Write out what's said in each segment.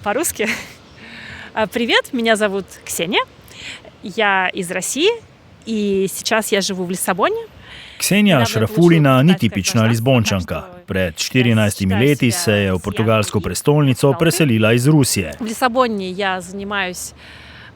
по-русски. Привет, меня зовут Ксения. Я из России, и сейчас я живу в Лиссабоне. Ksenija Šrafulina ni tipična Lizbončanka. Pred 14 leti se je v portugalsko prestolnico preselila iz Rusije. В Лиссабоне я занимаюсь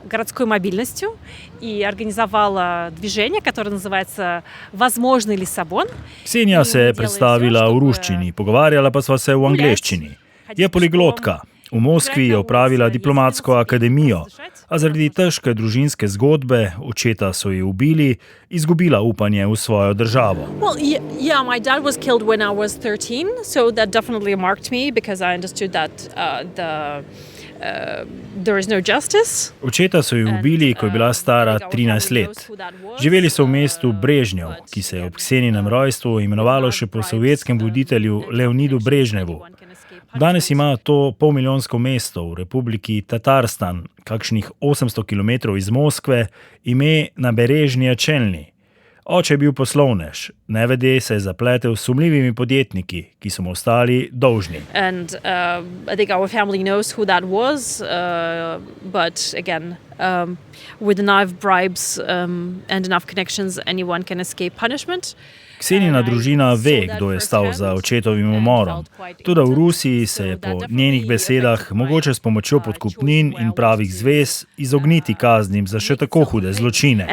городской мобильностью и организовала движение, которое называется «Возможный Лиссабон». Ksenija se je predstavila v ruščini, pogovarjala pa sva se v angleščini. Je poliglotka. V Moskvi je opravila diplomatsko akademijo, a zaradi težke družinske zgodbe, očeta so ji ubili, izgubila upanje v svojo državo. Well, yeah, my dad was killed when I was 13, so that definitely marked me because I understood that there is no justice. Očeta so ji ubili, ko je bila stara 13 let. Živeli so v mestu Brežnjev, ki se je ob Ksenjinem rojstvu imenovalo še po sovjetskem voditelju Leonidu Brežnevu. Danes ima to polmilijonsko mesto v republiki Tatarstan, kakšnih 800 km iz Moskve, ime Naberežnje Čelni. Oče je bil poslovnež, nevede se je zapletel s sumljivimi podjetniki, ki so mu ostali dolžni. And I think our family knows who that was, but again, with enough bribes and enough connections, anyone can escape punishment. Ksenjina družina ve, kdo je stal za očetovim umorom. Tudi v Rusiji se je po njenih besedah mogoče s pomočjo podkupnin in pravih zvez izogniti kaznim za še tako hude zločine.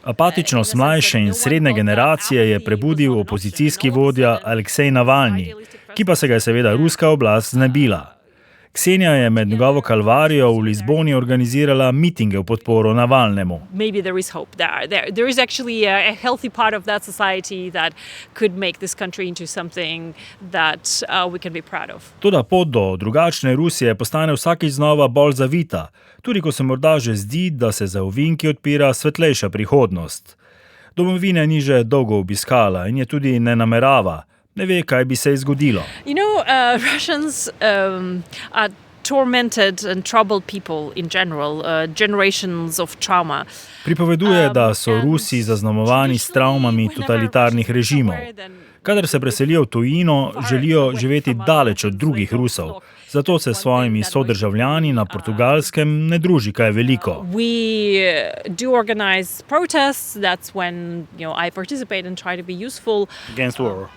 Apatičnost mlajše in srednje generacije je prebudil opozicijski vodja Aleksej Navalni, ki pa se ga je seveda ruska oblast znebila. Ksenija je med njegovo kalvarijo v Lizboni organizirala mitinge v podporo Navalnemu. Maybe there is hope there. There is actually a healthy part of that society that could make this country into something that we can be proud of. Toda pot do drugačne Rusije postane vsakič znova bolj zavita, tudi ko se morda že zdi, da se za ovinki odpira svetlejša prihodnost. Domovine ni že dolgo obiskala in je tudi ne namerava. Ne ve, kaj bi se zgodilo. You know, Russians are tormented and troubled people in general, generations of trauma. Pripoveduje, da so Rusi zaznamovani s travmami totalitarnih režimov. Kadar se preselijo v tujino, želijo živeti daleč od drugih Rusov. Zato se s svojimi sodržavljani na Portugalskem ne druži kaj veliko. We do organize protests. That's when, I participate and try to be useful. Against war.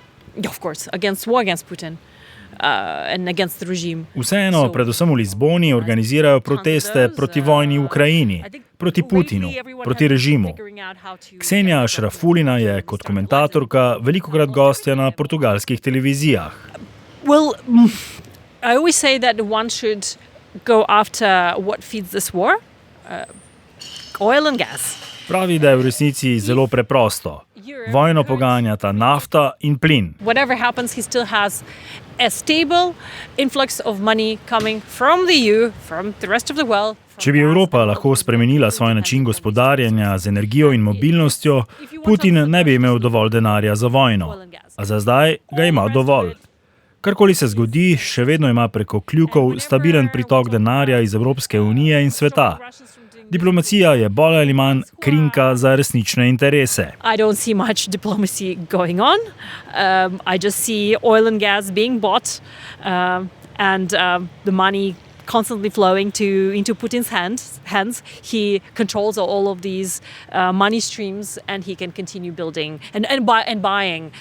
Of course, against war, against Putin and against the regime. Vseeno, predvsem v Lizboni, organizirajo proteste proti vojni v Ukrajini, proti Putinu, proti režimu. Ksenija Šrafulina je kot komentatorka velikokrat gostja na portugalskih televizijah. Well, I always say that one should go after what feeds this war, oil and gas. Pravi, da je v resnici zelo preprosto. Vojno poganjata nafta in plin. Whatever happens, he still has a stable influx of money coming from the EU, from the rest of the world. Če bi Evropa lahko spremenila svoj način gospodarjenja z energijo in mobilnostjo, Putin ne bi imel dovolj denarja za vojno. A za zdaj ga ima dovolj. Karkoli se zgodi, še vedno ima preko kljukov stabilen pritok denarja iz Evropske unije in sveta. Diplomacija je bolj ali manj krinka za resnične interese. I don't see much diplomacy going on. I just see oil and gas being bought and the money constantly flowing into Putin's hands. He controls all of these money streams and he can continue building and buying,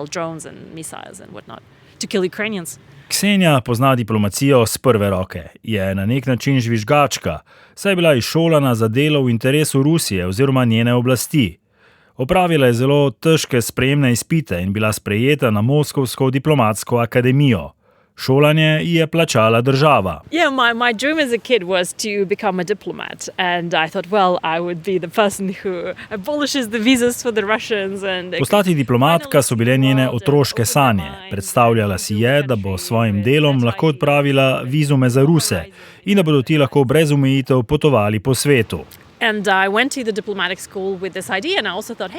drones and missiles and whatnot to kill Ukrainians. Ksenija pozna diplomacijo z prve roke. Je na nek način žvižgačka, saj je bila izšolana za delo v interesu Rusije oziroma njene oblasti. Opravila je zelo težke sprejemne izpite in bila sprejeta na Moskovsko diplomatsko akademijo. Šolanje ji je plačala država. Yeah, my dream as a kid was to become a diplomat and I thought, I would be the person who abolishes the visas for the Russians and Postati diplomatka so bile njene otroške sanje. Predstavljala si je, da bo s svojim delom lahko odpravila vizume za Ruse in da bodo ti lahko brez omejitev potovali po svetu. And I went to the diplomatic school with this idea and I also thought,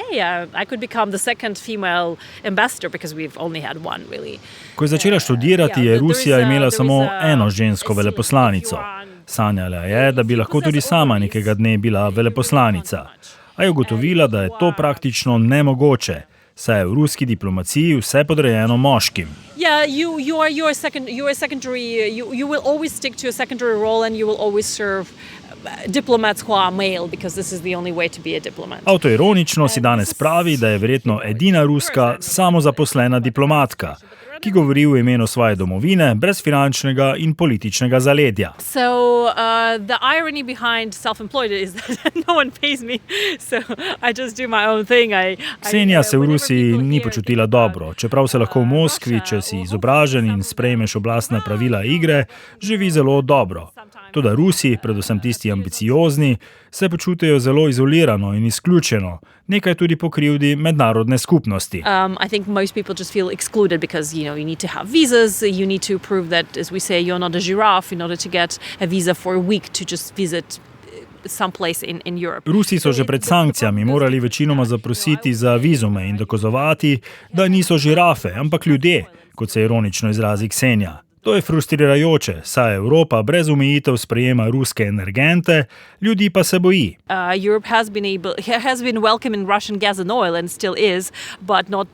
I could become the second female ambassador because we've only had one, really. Ko je začela študirati, je Rusija imela samo eno žensko veleposlanico. Sanjala je, da bi lahko tudi sama nekega dne bila veleposlanica. A je ugotovila, da je to praktično nemogoče, saj je v ruski diplomaciji vse podrejeno moškim. Yeah, you are secondary. You will always stick to a secondary role, and you will always serve diplomats who are male, because this is the only way to be a diplomat. Avtoironično si danes pravi, da je verjetno edina ruska samozaposlena diplomatka, ki govori v imenu svoje domovine, brez finančnega in političnega zaledja. So the irony behind self-employed is that no one pays me, so I just do my own thing. Ksenija se v Rusiji ni počutila dobro, čeprav se lahko v Moskvi, če si izobražen in sprejmeš oblastna pravila igre, živi zelo dobro. Toda Rusi, predvsem tisti ambiciozni, se počutijo zelo izolirano in izključeno, nekaj tudi po krivdi mednarodne skupnosti. I think most people just feel excluded because, you need to have visas, you need to prove that, as we say, you're not a giraffe in order to get a visa for a week to just visit someplace in Europe. Rusi so že pred sankcijami morali večinoma zaprositi za vizume in dokazovati, da niso žirafe, ampak ljudje, kot se ironično izrazi Ksenija. To je frustrirajoče, saj Evropa brez omejitev sprejema ruske energente, ljudi pa se boji. Europe has been welcoming Russian gas and oil and still is, but not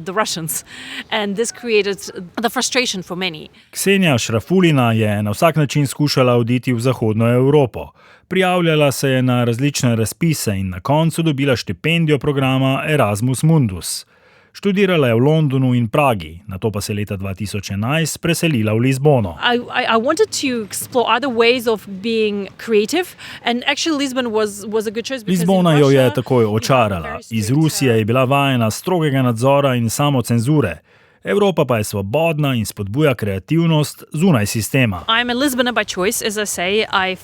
the Russians. And this created the frustration for many. Ksenija Šrafulina je na vsak način skušala oditi v zahodno Evropo. Prijavljala se je na različne razpise in na koncu dobila štipendijo programa Erasmus Mundus. Študirala je v Londonu in Pragi, nato pa se leta 2011 preselila v Lizbono. I wanted to explore other ways of being creative, and actually Lisbon was a good choice. Lizbona jo je takoj očarala. Iz Rusije je bila vajena strogega nadzora in samocenzure. Evropa pa je svobodna in spodbuja kreativnost zunaj sistema. I'm a Lisboner by choice, as I say. I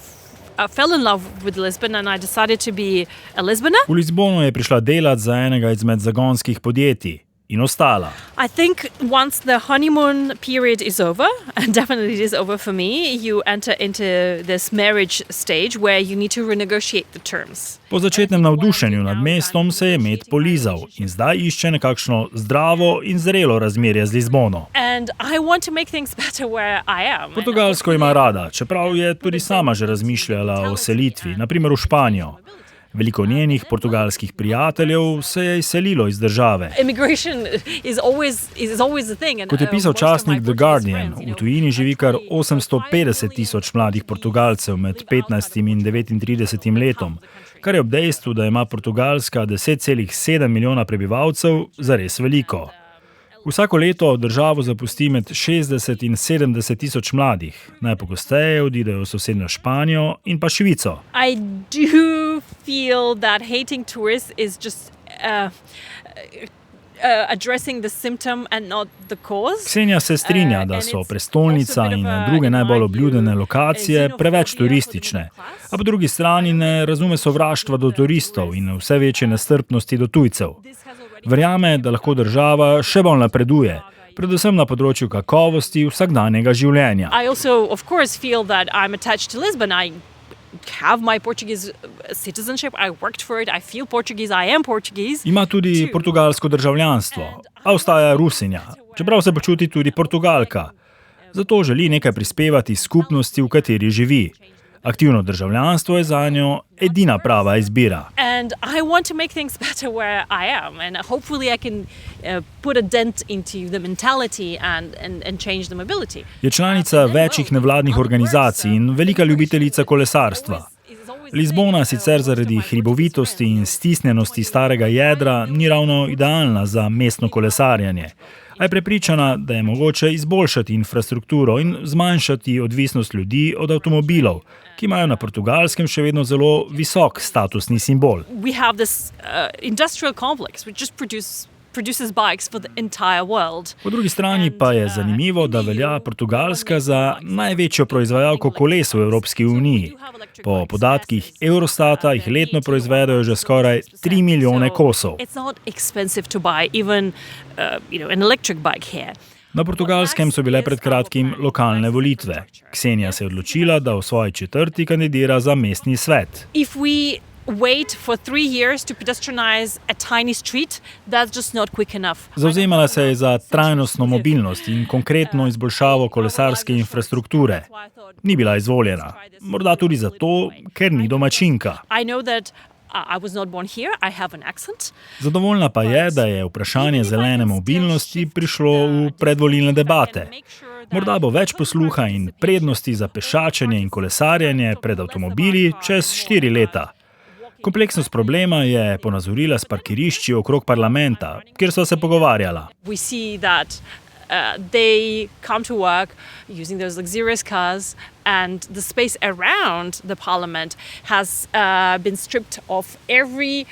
fell in love with Lisbon and I decided to be a Lisboner. V Lizbono je prišla delat za enega izmed zagonskih podjetij in ostala. I think once the honeymoon period is over, and definitely it is over for me, you enter into this marriage stage where you need to renegotiate the terms. Po začetnem navdušenju nad mestom se je med polizal in zdaj išče nekakšno zdravo in zrelo razmerje z Lizbono. And I want to make things better where I am. Portugalsko ima rada, čeprav je tudi sama že razmišljala o selitvi, na primer v Španijo. Veliko njenih portugalskih prijateljev se je izselilo iz države. Kot je pisal časnik The Guardian, v tujini živi kar 850 tisoč mladih Portugalcev med 15 in 39 letom, kar je ob dejstvu, da ima Portugalska 10,7 milijona prebivalcev, zares veliko. Vsako leto državo zapusti med 60 in 70 tisoč mladih. Najpogosteje odidejo v sosednjo Španijo in pa Švico. I do feel that hating tourists is just addressing the symptom and not the cause. Ksenija se strinja, da so prestolnica in druge najbolj obljudene lokacije preveč turistične, a po drugi strani ne razume sovraštva do turistov in vse večje nestrpnosti do tujcev. Verjame, da lahko država še bolj napreduje, predvsem na področju kakovosti vsakdanjega življenja. I also, of course, feel that I'm attached to Lisbon. I have my Portuguese citizenship. I worked for it. I feel Portuguese. I am Portuguese. Ima tudi portugalsko državljanstvo, a ostaja Rusinja, čeprav se počuti tudi Portugalka. Zato želi nekaj prispevati skupnosti, v kateri živi. Aktivno državljanstvo je zanjo edina prava izbira. And I want to make things better where I am, and hopefully I can put a dent into the mentality and change the mobility. Je članica večjih nevladnih organizacij in velika ljubiteljica kolesarstva. Lizbona sicer zaradi hribovitosti in stisnjenosti starega jedra ni ravno idealna za mestno kolesarjenje. A je prepričana, da je mogoče izboljšati infrastrukturo in zmanjšati odvisnost ljudi od avtomobilov, ki imajo na Portugalskem še vedno zelo visok statusni simbol. We have this industrial complex which just produces bikes for the entire world. Po drugi strani pa je zanimivo, da velja Portugalska za največjo proizvajalko koles v Evropski uniji. Po podatkih Eurostata jih letno proizvedajo že skoraj 3 milijone kosov. Na Portugalskem so bile pred kratkim lokalne volitve. Ksenija se je odločila, da v svoji četrti kandidira za mestni svet. Wait for 3 years to pedestrianize a tiny street, that's just not quick enough. Zavzemala se je za trajnostno mobilnost in konkretno izboljšavo kolesarske infrastrukture. Ni bila izvoljena. Morda tudi zato, ker ni domačinka. I know that I was not born here, I have an accent. Zadovoljna pa je, da je vprašanje zelene mobilnosti prišlo v predvolilne debate. Morda bo več posluha in prednosti za pešačenje in kolesarjenje pred avtomobili čez 4 leta. Kompleksnost problema je ponazorila s parkirišči okrog parlamenta, kjer so se pogovarjala. They come to work using those luxurious cars, and the space around the parliament has been stripped of every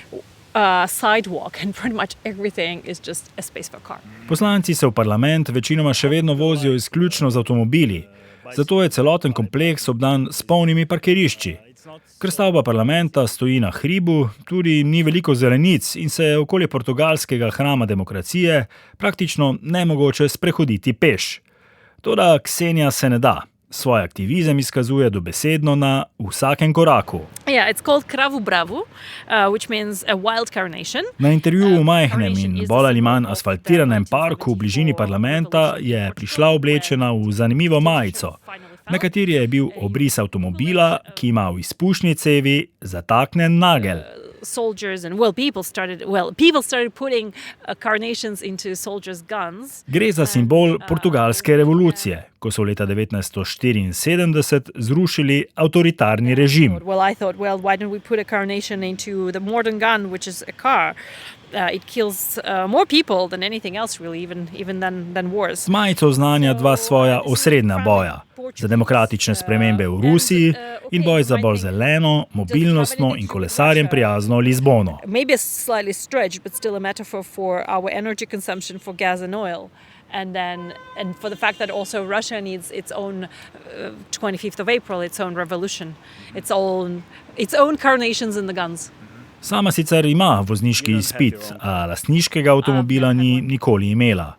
sidewalk, and pretty much everything is just a space for a car. Poslanci se v parlament večinoma še vedno vozijo izključno z avtomobili, zato je celoten kompleks obdan s polnimi parkirišči. Ker stavba parlamenta stoji na hribu, tudi ni veliko zelenic in se je okoli portugalskega hrama demokracije praktično nemogoče sprehoditi peš. Toda Ksenija se ne da. Svoj aktivizem izkazuje dobesedno na vsakem koraku. Yeah, it's called Kravu Bravu, which means a wild carnation. Na intervjuju v majhnem in bolj ali manj asfaltiranem parku v bližini parlamenta je prišla oblečena v zanimivo majico, na kateri je bil obris avtomobila, ki ima v izpušni cevi zataknjen nagelj. People started putting carnations into soldiers' guns. Gre za simbol portugalske revolucije, ko so leta 1974 zrušili avtoritarni režim. I thought, why don't we put a carnation into the modern gun, which is a car? It kills more people than anything else, really, even than wars. Z majico oznanja dva svoja osrednja boja. Za demokratične spremembe v Rusiji in boj za bolj zeleno, mobilnostno in kolesarjem prijazno Lizbono. Maybe a slightly stretched, but still a metaphor for our energy consumption for gas and oil. And for the fact that also Russia needs its own 25th of April, its own revolution, its own carnations in the guns. Sama sicer ima vozniški izpit, a lastniškega avtomobila ni nikoli imela.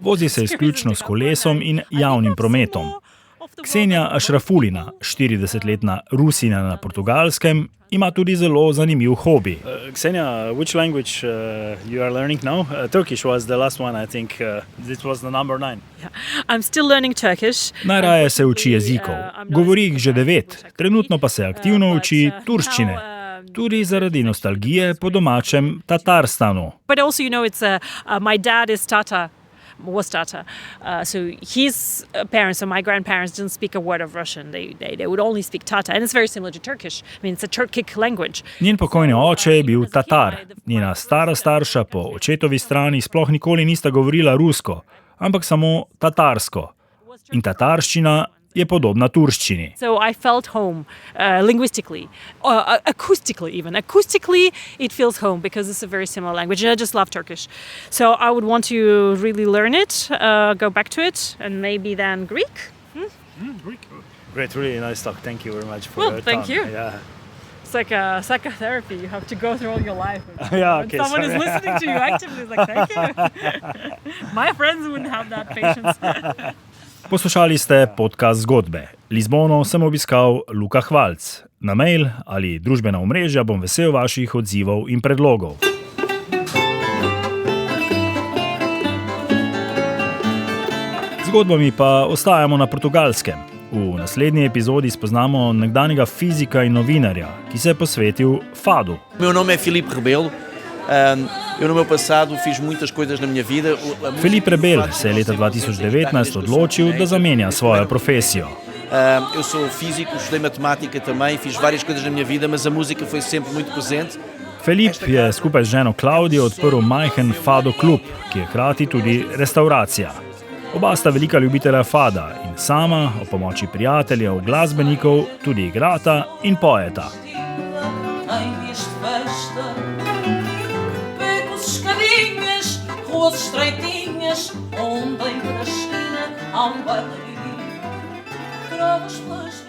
Vozi se izključno s kolesom in javnim prometom. Ksenija Ašrafulina, 40-letna Rusina na Portugalskem, ima tudi zelo zanimiv hobi. Ksenija, which language you are learning now? Turkish was the last one, I think. This was the number 9. Yeah. I'm still learning Turkish. Najraje se uči jezikov. Govori jih že 9, trenutno pa se aktivno uči turščine. Tudi zaradi nostalgije po domačem Tatarstanu. But also, my dad is Tatar. Was Tatar. So his parents and my grandparents didn't speak a word of Russian. They would only speak Tatar. And it's very similar to Turkish. I mean, it's a Turkic language. Njen pokojni oče je bil Tatar. Njena stara starša po očetovi strani sploh nikoli nista govorila rusko, ampak samo tatarsko. In tatarščina je podobna turščini. So I felt home linguistically, acoustically even. Acoustically, it feels home because it's a very similar language. And I just love Turkish. So I would want to really learn it, go back to it, and maybe then Greek. Greek. Great, really nice talk. Thank you very much for your time. Thank you. Yeah. It's like a psychotherapy. You have to go through all your life. Yeah, okay, someone is listening to you actively. It's like, thank you. My friends wouldn't have that patience. Poslušali ste podcast Zgodbe. Lizbono sem obiskal Luka Hvalc. Na mail ali družbena omrežja bom vesel vaših odzivov in predlogov. Zgodbami pa ostajamo na Portugalskem. V naslednji epizodi spoznamo nekdanjega fizika in novinarja, ki se je posvetil fadu. Meu nome é Filipe Rebelo. Eu no meu passado fiz muitas coisas na minha vida. Filipe Rebelo se je leta 2019 odločil, da zamenja svojo profesijo. Eu sou físico, estudei matemática também, fiz várias coisas na minha vida, mas a música foi sempre muito presente. Filipe je skupaj z ženo Klaudijo odprl majhen fado klub, ki je hkrati tudi restauracija. Oba sta velika ljubitelja fada in sama, ob pomoči prijateljev, glasbenikov, tudi igrata in pojeta. Ruas estreitinhas, onde em cada esquina há bailarim, trovas pelas